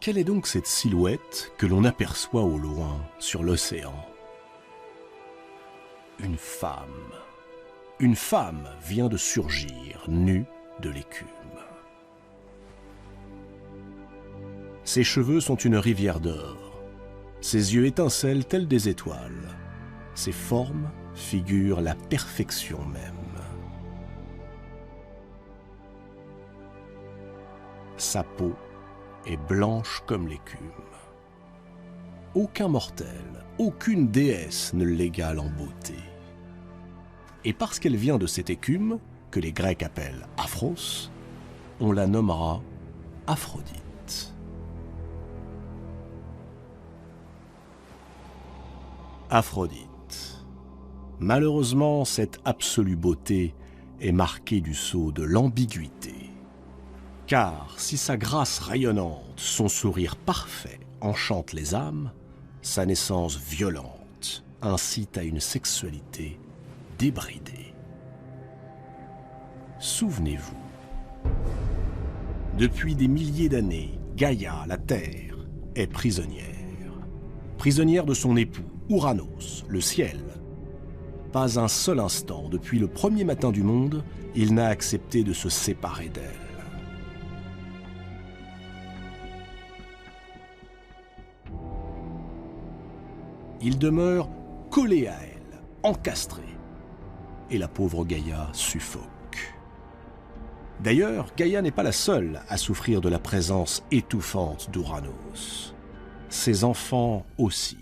Quelle est donc cette silhouette que l'on aperçoit au loin sur l'océan? Une femme. Une femme vient de surgir, nue de l'écume. Ses cheveux sont une rivière d'or. Ses yeux étincellent tels des étoiles. Ses formes figurent la perfection même. Sa peau est blanche comme l'écume. Aucun mortel, aucune déesse ne l'égale en beauté. Et parce qu'elle vient de cette écume, que les Grecs appellent Aphros, on la nommera Aphrodite. Aphrodite. Malheureusement, cette absolue beauté est marquée du sceau de l'ambiguïté. Car si sa grâce rayonnante, son sourire parfait enchante les âmes, sa naissance violente incite à une sexualité débridée. Souvenez-vous, depuis des milliers d'années, Gaïa, la Terre, est prisonnière. Prisonnière de son époux, Ouranos, le ciel. Pas un seul instant, depuis le premier matin du monde, il n'a accepté de se séparer d'elle. Il demeure collé à elle, encastré. Et la pauvre Gaïa suffoque. D'ailleurs, Gaïa n'est pas la seule à souffrir de la présence étouffante d'Ouranos. Ses enfants aussi.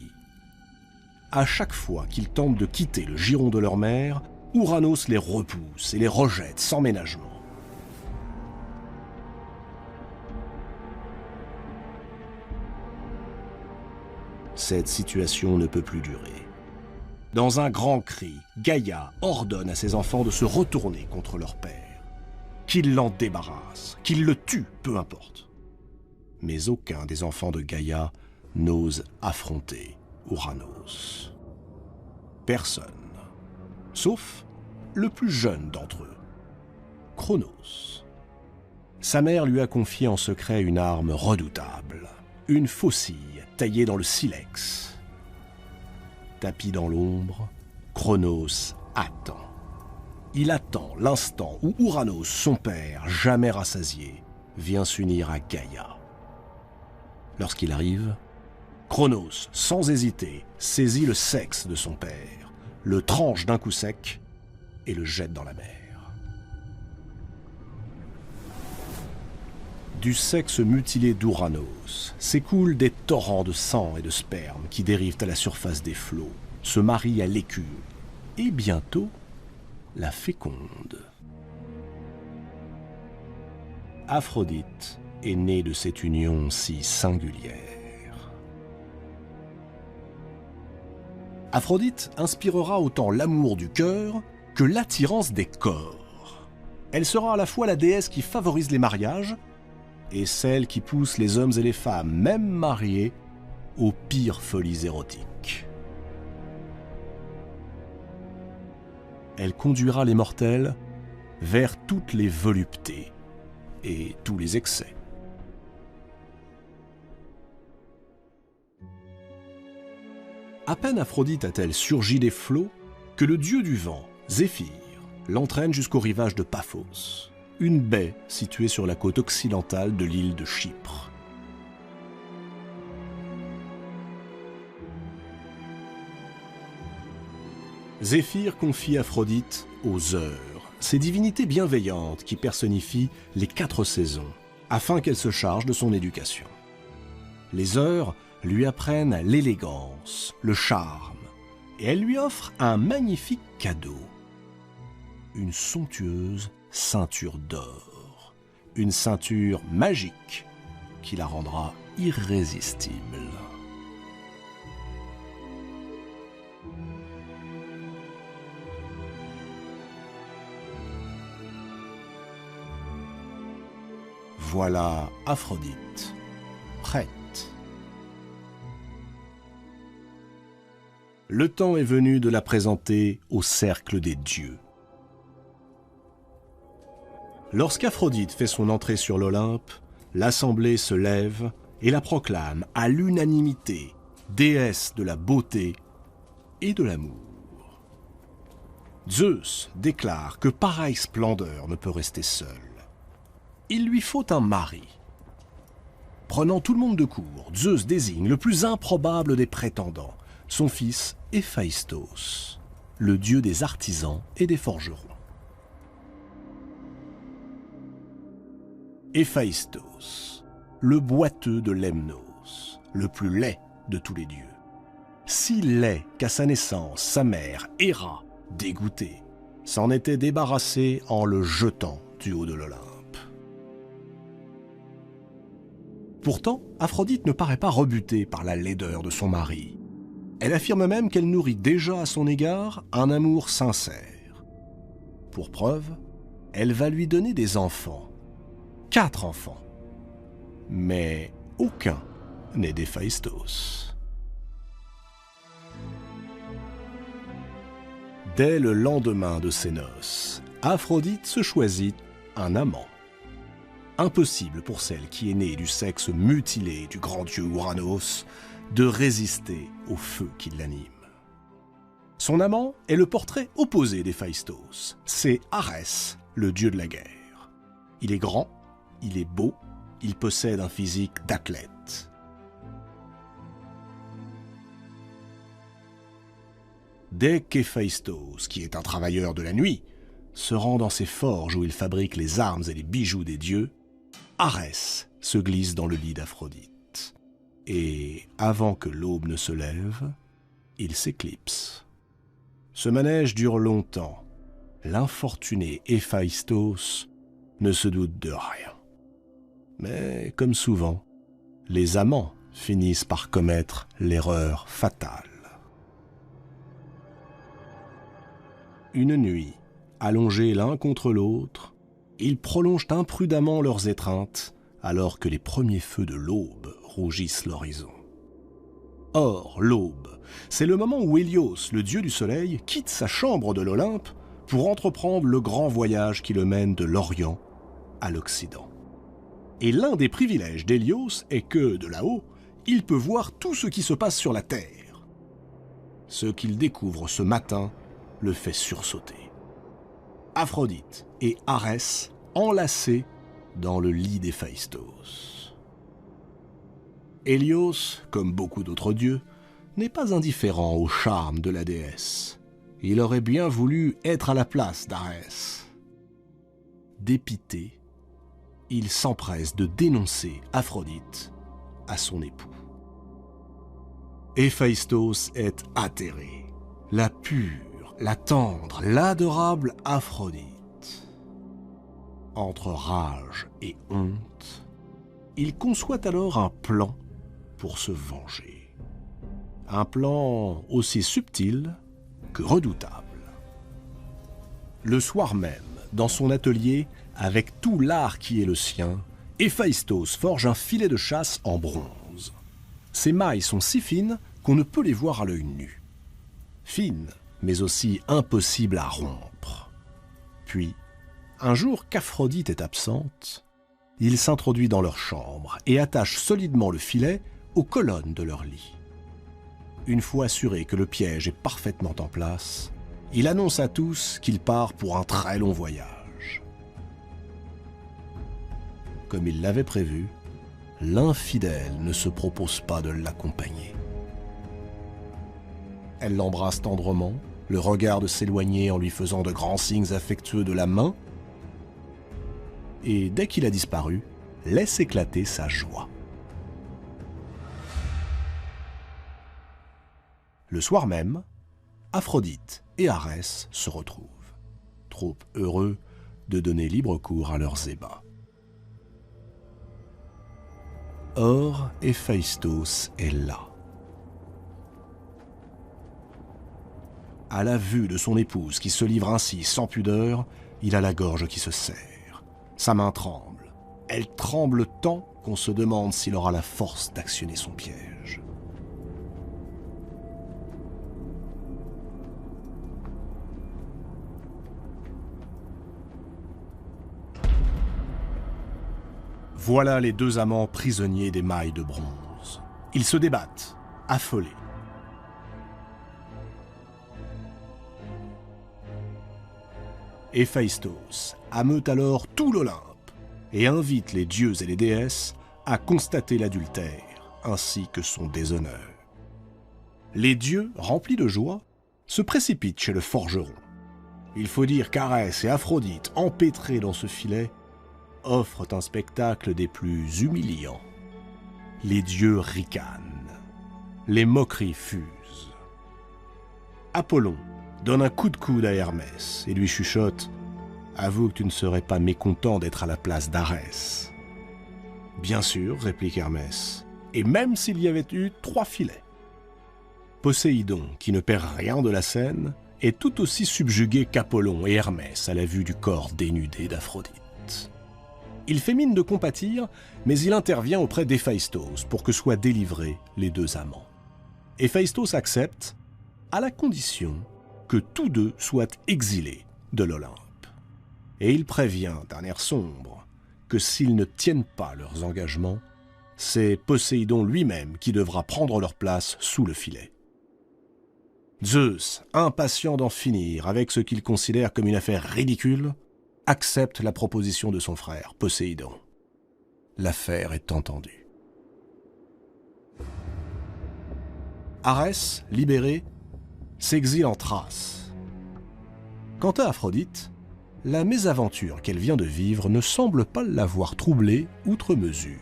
À chaque fois qu'ils tentent de quitter le giron de leur mère, Ouranos les repousse et les rejette sans ménagement. Cette situation ne peut plus durer. Dans un grand cri, Gaïa ordonne à ses enfants de se retourner contre leur père. Qu'ils l'en débarrassent, qu'ils le tuent, peu importe. Mais aucun des enfants de Gaïa n'ose affronter Ouranos. Personne. Sauf le plus jeune d'entre eux, Cronos. Sa mère lui a confié en secret une arme redoutable, une faucille taillée dans le silex. Tapi dans l'ombre, Cronos attend. Il attend l'instant où Ouranos, son père, jamais rassasié, vient s'unir à Gaïa. Lorsqu'il arrive, Cronos, sans hésiter, saisit le sexe de son père, le tranche d'un coup sec et le jette dans la mer. Du sexe mutilé d'Ouranos s'écoulent des torrents de sang et de sperme qui dérivent à la surface des flots, se marient à l'écume et bientôt la fécondent. Aphrodite est née de cette union si singulière. Aphrodite inspirera autant l'amour du cœur que l'attirance des corps. Elle sera à la fois la déesse qui favorise les mariages et celle qui pousse les hommes et les femmes, même mariés, aux pires folies érotiques. Elle conduira les mortels vers toutes les voluptés et tous les excès. À peine Aphrodite a-t-elle surgi des flots que le dieu du vent, Zéphyr, l'entraîne jusqu'au rivage de Paphos, une baie située sur la côte occidentale de l'île de Chypre. Zéphyr confie Aphrodite aux Heures, ces divinités bienveillantes qui personnifient les 4 saisons, afin qu'elle se charge de son éducation. Les Heures lui apprennent l'élégance, le charme, et elles lui offrent un magnifique cadeau. Une somptueuse ceinture d'or, une ceinture magique qui la rendra irrésistible. Voilà Aphrodite, prête. Le temps est venu de la présenter au cercle des dieux. Lorsqu'Aphrodite fait son entrée sur l'Olympe, l'assemblée se lève et la proclame à l'unanimité déesse de la beauté et de l'amour. Zeus déclare que pareille splendeur ne peut rester seule. Il lui faut un mari. Prenant tout le monde de court, Zeus désigne le plus improbable des prétendants, son fils Héphaïstos, le dieu des artisans et des forgerons. Héphaïstos, le boiteux de Lemnos, le plus laid de tous les dieux. Si laid qu'à sa naissance, sa mère, Héra, dégoûtée, s'en était débarrassée en le jetant du haut de l'Olympe. Pourtant, Aphrodite ne paraît pas rebutée par la laideur de son mari. Elle affirme même qu'elle nourrit déjà à son égard un amour sincère. Pour preuve, elle va lui donner des enfants. 4 enfants. Mais aucun n'est d'Héphaïstos. Dès le lendemain de ses noces, Aphrodite se choisit un amant. Impossible pour celle qui est née du sexe mutilé du grand dieu Ouranos de résister au feu qui l'anime. Son amant est le portrait opposé d'Héphaïstos. C'est Arès, le dieu de la guerre. Il est grand, il est beau, il possède un physique d'athlète. Dès qu'Héphaïstos, qui est un travailleur de la nuit, se rend dans ses forges où il fabrique les armes et les bijoux des dieux, Arès se glisse dans le lit d'Aphrodite. Et avant que l'aube ne se lève, il s'éclipse. Ce manège dure longtemps. L'infortuné Héphaïstos ne se doute de rien. Mais, comme souvent, les amants finissent par commettre l'erreur fatale. Une nuit, allongés l'un contre l'autre, ils prolongent imprudemment leurs étreintes alors que les premiers feux de l'aube rougissent l'horizon. Or, l'aube, c'est le moment où Hélios, le dieu du soleil, quitte sa chambre de l'Olympe pour entreprendre le grand voyage qui le mène de l'Orient à l'Occident. Et l'un des privilèges d'Hélios est que, de là-haut, il peut voir tout ce qui se passe sur la Terre. Ce qu'il découvre ce matin le fait sursauter. Aphrodite et Arès enlacés dans le lit d'Héphaïstos. Hélios, comme beaucoup d'autres dieux, n'est pas indifférent au charme de la déesse. Il aurait bien voulu être à la place d'Arès. Dépité, il s'empresse de dénoncer Aphrodite à son époux. Héphaïstos est atterré. La pure, la tendre, l'adorable Aphrodite. Entre rage et honte, il conçoit alors un plan pour se venger. Un plan aussi subtil que redoutable. Le soir même, dans son atelier, avec tout l'art qui est le sien, Héphaïstos forge un filet de chasse en bronze. Ses mailles sont si fines qu'on ne peut les voir à l'œil nu. Fines, mais aussi impossibles à rompre. Puis, un jour qu'Aphrodite est absente, il s'introduit dans leur chambre et attache solidement le filet aux colonnes de leur lit. Une fois assuré que le piège est parfaitement en place, il annonce à tous qu'il part pour un très long voyage. Comme il l'avait prévu, l'infidèle ne se propose pas de l'accompagner. Elle l'embrasse tendrement, le regarde s'éloigner en lui faisant de grands signes affectueux de la main, et dès qu'il a disparu, laisse éclater sa joie. Le soir même, Aphrodite et Arès se retrouvent, trop heureux de donner libre cours à leurs ébats. Or, Héphaïstos est là. À la vue de son épouse qui se livre ainsi sans pudeur, il a la gorge qui se serre. Sa main tremble. Elle tremble tant qu'on se demande s'il aura la force d'actionner son piège. Voilà les deux amants prisonniers des mailles de bronze. Ils se débattent, affolés. Héphaïstos ameute alors tout l'Olympe et invite les dieux et les déesses à constater l'adultère ainsi que son déshonneur. Les dieux, remplis de joie, se précipitent chez le forgeron. Il faut dire qu'Arès et Aphrodite, empêtrés dans ce filet, offrent un spectacle des plus humiliants. Les dieux ricanent, les moqueries fusent. Apollon donne un coup de coude à Hermès et lui chuchote « Avoue que tu ne serais pas mécontent d'être à la place d'Arès. » « Bien sûr, réplique Hermès, et même s'il y avait eu 3 filets. » Poséidon, qui ne perd rien de la scène, est tout aussi subjugué qu'Apollon et Hermès à la vue du corps dénudé d'Aphrodite. Il fait mine de compatir, mais il intervient auprès d'Héphaïstos pour que soient délivrés les deux amants. Héphaïstos accepte, à la condition que tous deux soient exilés de l'Olympe. Et il prévient d'un air sombre que s'ils ne tiennent pas leurs engagements, c'est Poséidon lui-même qui devra prendre leur place sous le filet. Zeus, impatient d'en finir avec ce qu'il considère comme une affaire ridicule, accepte la proposition de son frère, Poséidon. L'affaire est entendue. Arès, libéré, s'exile en Thrace. Quant à Aphrodite, la mésaventure qu'elle vient de vivre ne semble pas l'avoir troublée outre mesure.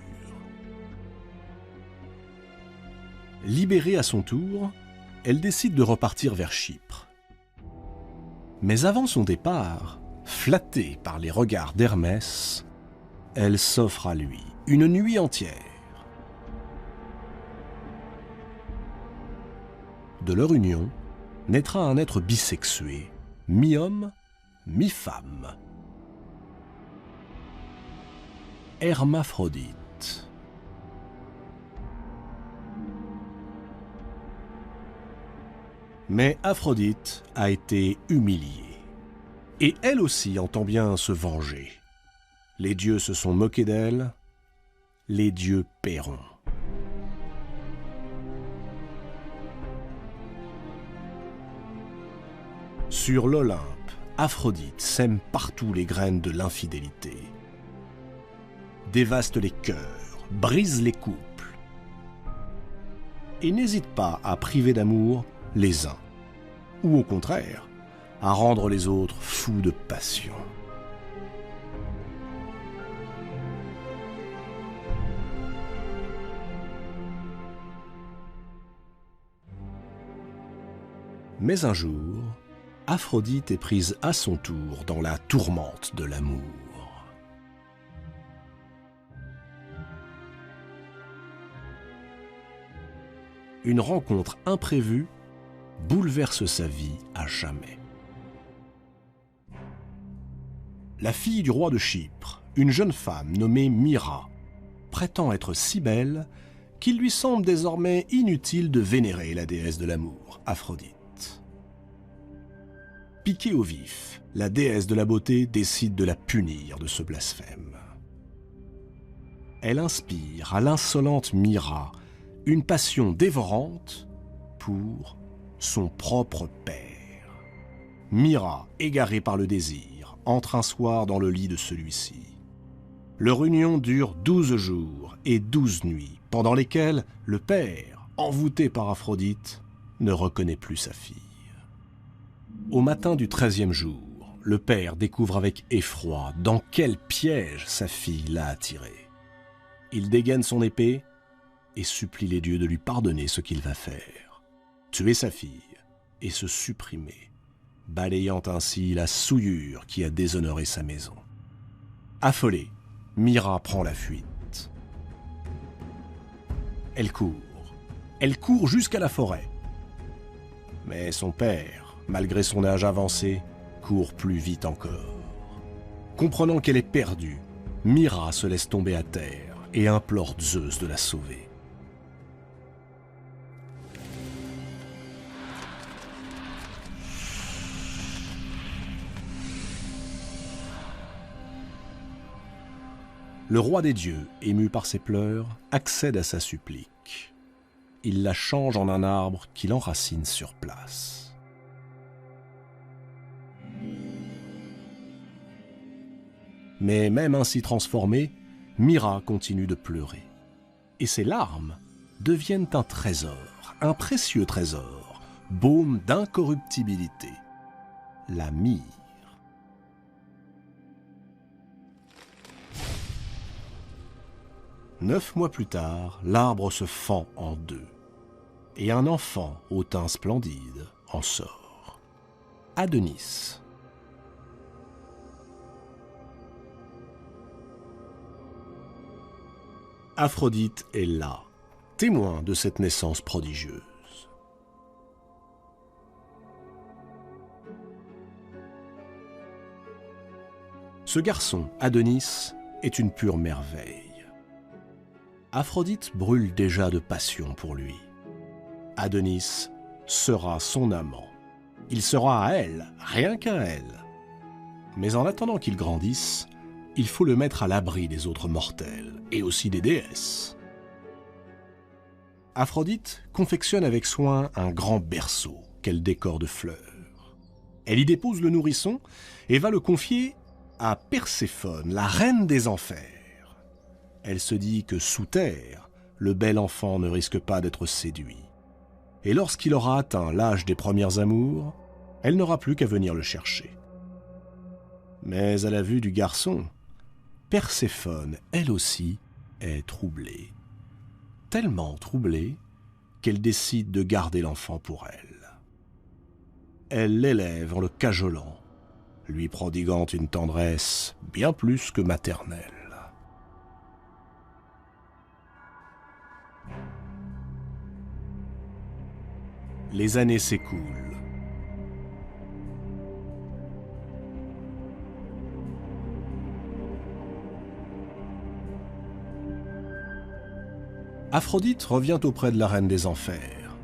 Libérée à son tour, elle décide de repartir vers Chypre. Mais avant son départ, flattée par les regards d'Hermès, elle s'offre à lui une nuit entière. De leur union naîtra un être bisexué, mi-homme, mi-femme. Hermaphrodite. Mais Aphrodite a été humiliée. Et elle aussi entend bien se venger. Les dieux se sont moqués d'elle, les dieux paieront. Sur l'Olympe, Aphrodite sème partout les graines de l'infidélité. Dévaste les cœurs, brise les couples. Et n'hésite pas à priver d'amour les uns, ou au contraire, à rendre les autres fous de passion. Mais un jour, Aphrodite est prise à son tour dans la tourmente de l'amour. Une rencontre imprévue bouleverse sa vie à jamais. La fille du roi de Chypre, une jeune femme nommée Mira, prétend être si belle qu'il lui semble désormais inutile de vénérer la déesse de l'amour, Aphrodite. Piquée au vif, la déesse de la beauté décide de la punir de ce blasphème. Elle inspire à l'insolente Mira une passion dévorante pour son propre père. Mira, égarée par le désir, entre un soir dans le lit de celui-ci. Leur union dure 12 jours et 12 nuits, pendant lesquelles le père, envoûté par Aphrodite, ne reconnaît plus sa fille. Au matin du 13e jour, le père découvre avec effroi dans quel piège sa fille l'a attiré. Il dégaine son épée et supplie les dieux de lui pardonner ce qu'il va faire. Tuer sa fille et se supprimer, balayant ainsi la souillure qui a déshonoré sa maison. Affolée, Mira prend la fuite. Elle court jusqu'à la forêt. Mais son père, malgré son âge avancé, court plus vite encore. Comprenant qu'elle est perdue, Mira se laisse tomber à terre et implore Zeus de la sauver. Le roi des dieux, ému par ses pleurs, accède à sa supplique. Il la change en un arbre qui l'enracine sur place. Mais même ainsi transformée, Mira continue de pleurer. Et ses larmes deviennent un trésor, un précieux trésor, baume d'incorruptibilité, la myrrhe. Neuf mois plus tard, l'arbre se fend en deux, et un enfant au teint splendide en sort. Adonis. Aphrodite est là, témoin de cette naissance prodigieuse. Ce garçon, Adonis, est une pure merveille. Aphrodite brûle déjà de passion pour lui. Adonis sera son amant. Il sera à elle, rien qu'à elle. Mais en attendant qu'il grandisse, il faut le mettre à l'abri des autres mortels, et aussi des déesses. Aphrodite confectionne avec soin un grand berceau qu'elle décore de fleurs. Elle y dépose le nourrisson et va le confier à Perséphone, la reine des enfers. Elle se dit que sous terre, le bel enfant ne risque pas d'être séduit. Et lorsqu'il aura atteint l'âge des premières amours, elle n'aura plus qu'à venir le chercher. Mais à la vue du garçon, Perséphone, elle aussi, est troublée. Tellement troublée qu'elle décide de garder l'enfant pour elle. Elle l'élève en le cajolant, lui prodiguant une tendresse bien plus que maternelle. Les années s'écoulent. Aphrodite revient auprès de la reine des enfers,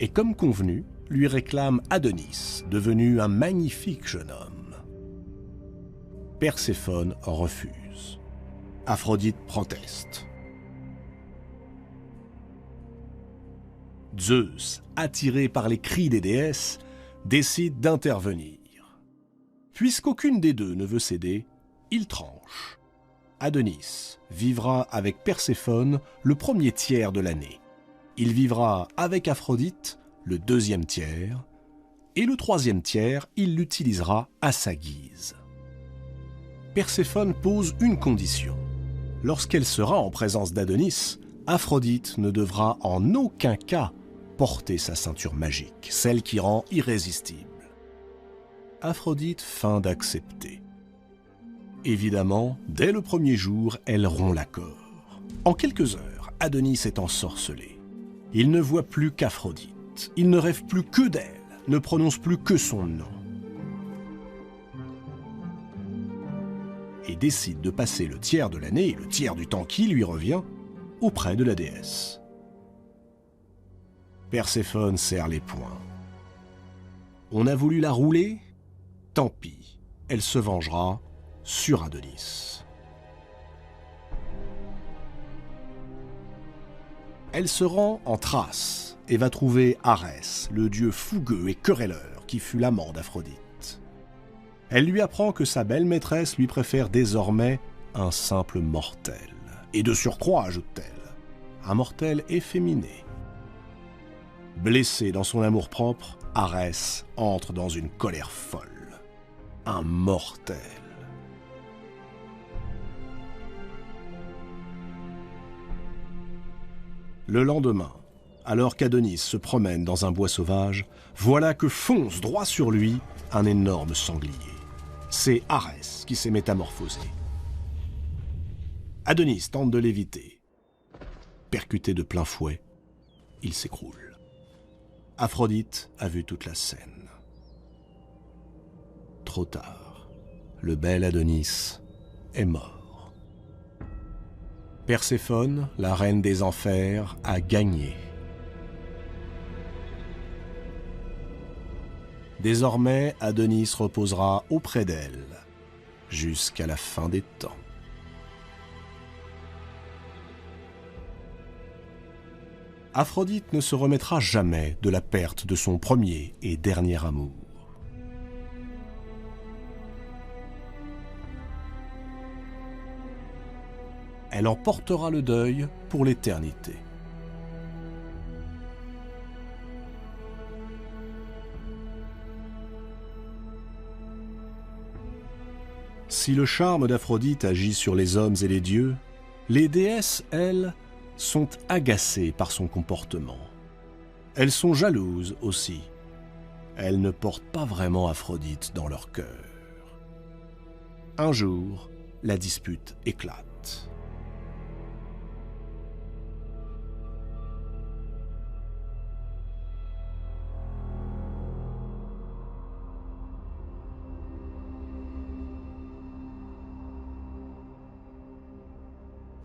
et comme convenu, lui réclame Adonis, devenu un magnifique jeune homme. Perséphone refuse. Aphrodite proteste. Zeus, attiré par les cris des déesses, décide d'intervenir. Puisqu'aucune des deux ne veut céder, il tranche. Adonis vivra avec Perséphone le premier tiers de l'année. Il vivra avec Aphrodite le deuxième tiers, et le troisième tiers, il l'utilisera à sa guise. Perséphone pose une condition. Lorsqu'elle sera en présence d'Adonis, Aphrodite ne devra en aucun cas porter sa ceinture magique, celle qui rend irrésistible. Aphrodite feint d'accepter. Évidemment, dès le premier jour, elle rompt l'accord. En quelques heures, Adonis est ensorcelé. Il ne voit plus qu'Aphrodite. Il ne rêve plus que d'elle, ne prononce plus que son nom. Et décide de passer le tiers de l'année, le tiers du temps qui lui revient, auprès de la déesse. Perséphone serre les poings. On a voulu la rouler? Tant pis, elle se vengera sur Adonis. Elle se rend en Thrace et va trouver Arès, le dieu fougueux et querelleur qui fut l'amant d'Aphrodite. Elle lui apprend que sa belle maîtresse lui préfère désormais un simple mortel. Et de surcroît, ajoute-t-elle, un mortel efféminé. Blessé dans son amour-propre, Arès entre dans une colère folle. Un mortel. Le lendemain, alors qu'Adonis se promène dans un bois sauvage, voilà que fonce droit sur lui un énorme sanglier. C'est Arès qui s'est métamorphosé. Adonis tente de l'éviter. Percuté de plein fouet, il s'écroule. Aphrodite a vu toute la scène. Trop tard, le bel Adonis est mort. Perséphone, la reine des enfers, a gagné. Désormais, Adonis reposera auprès d'elle jusqu'à la fin des temps. Aphrodite ne se remettra jamais de la perte de son premier et dernier amour. Elle en portera le deuil pour l'éternité. Si le charme d'Aphrodite agit sur les hommes et les dieux, les déesses, elles, sont agacées par son comportement. Elles sont jalouses aussi. Elles ne portent pas vraiment Aphrodite dans leur cœur. Un jour, la dispute éclate.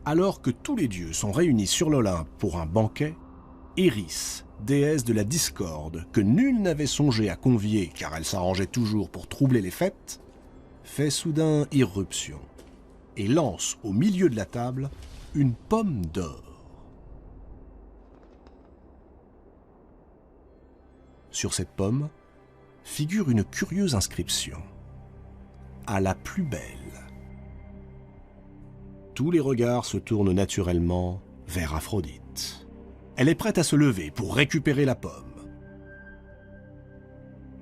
Alors que tous les dieux sont réunis sur l'Olympe pour un banquet, Eris, déesse de la discorde que nul n'avait songé à convier car elle s'arrangeait toujours pour troubler les fêtes, fait soudain irruption et lance au milieu de la table une pomme d'or. Sur cette pomme figure une curieuse inscription « À la plus belle ». Tous les regards se tournent naturellement vers Aphrodite. Elle est prête à se lever pour récupérer la pomme.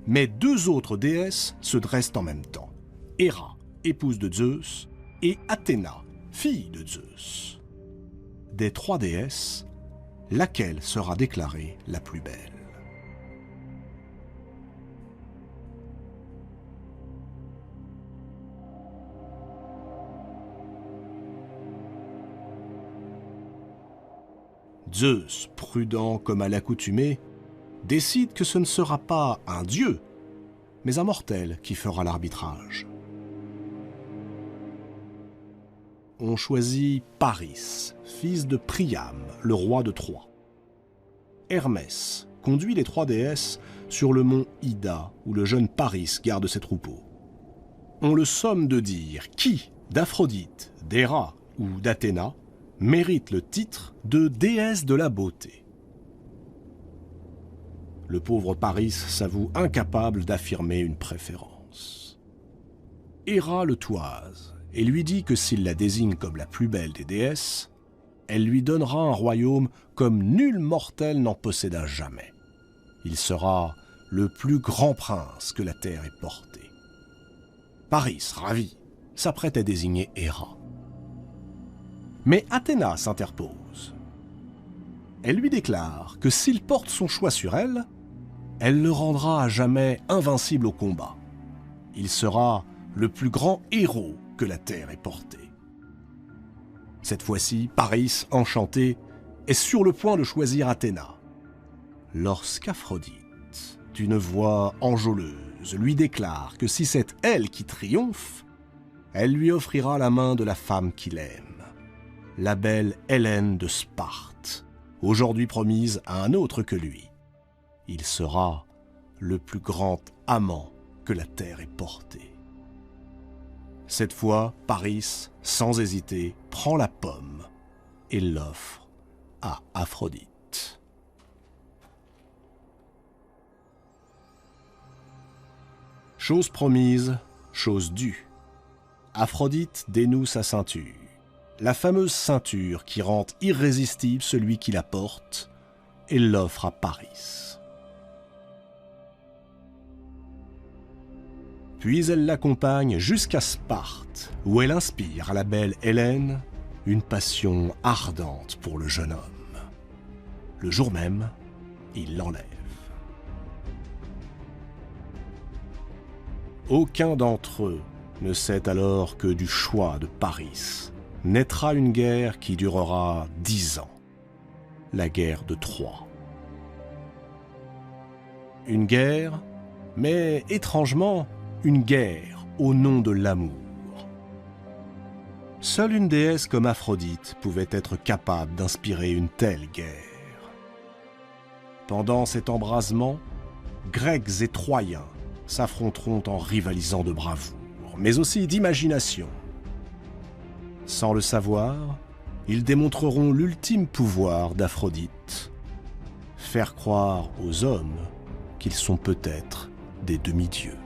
Mais deux autres déesses se dressent en même temps. Héra, épouse de Zeus, et Athéna, fille de Zeus. Des trois déesses, laquelle sera déclarée la plus belle? Zeus, prudent comme à l'accoutumée, décide que ce ne sera pas un dieu, mais un mortel qui fera l'arbitrage. On choisit Paris, fils de Priam, le roi de Troie. Hermès conduit les trois déesses sur le mont Ida, où le jeune Paris garde ses troupeaux. On le somme de dire qui, d'Aphrodite, d'Héra ou d'Athéna, mérite le titre de déesse de la beauté. Le pauvre Paris s'avoue incapable d'affirmer une préférence. Héra le toise et lui dit que s'il la désigne comme la plus belle des déesses, elle lui donnera un royaume comme nul mortel n'en posséda jamais. Il sera le plus grand prince que la terre ait porté. Paris, ravi, s'apprête à désigner Héra. Mais Athéna s'interpose. Elle lui déclare que s'il porte son choix sur elle, elle le rendra à jamais invincible au combat. Il sera le plus grand héros que la terre ait porté. Cette fois-ci, Paris, enchanté, est sur le point de choisir Athéna. Lorsqu'Aphrodite, d'une voix enjôleuse, lui déclare que si c'est elle qui triomphe, elle lui offrira la main de la femme qu'il aime. La belle Hélène de Sparte, aujourd'hui promise à un autre que lui. Il sera le plus grand amant que la terre ait porté. Cette fois, Paris, sans hésiter, prend la pomme et l'offre à Aphrodite. Chose promise, chose due. Aphrodite dénoue sa ceinture. La fameuse ceinture qui rend irrésistible celui qui la porte, et l'offre à Paris. Puis elle l'accompagne jusqu'à Sparte, où elle inspire à la belle Hélène une passion ardente pour le jeune homme. Le jour même, il l'enlève. Aucun d'entre eux ne sait alors que du choix de Paris naîtra une guerre qui durera 10 ans, la guerre de Troie. Une guerre, mais étrangement, une guerre au nom de l'amour. Seule une déesse comme Aphrodite pouvait être capable d'inspirer une telle guerre. Pendant cet embrasement, Grecs et Troyens s'affronteront en rivalisant de bravoure, mais aussi d'imagination. Sans le savoir, ils démontreront l'ultime pouvoir d'Aphrodite faire croire aux hommes qu'ils sont peut-être des demi-dieux.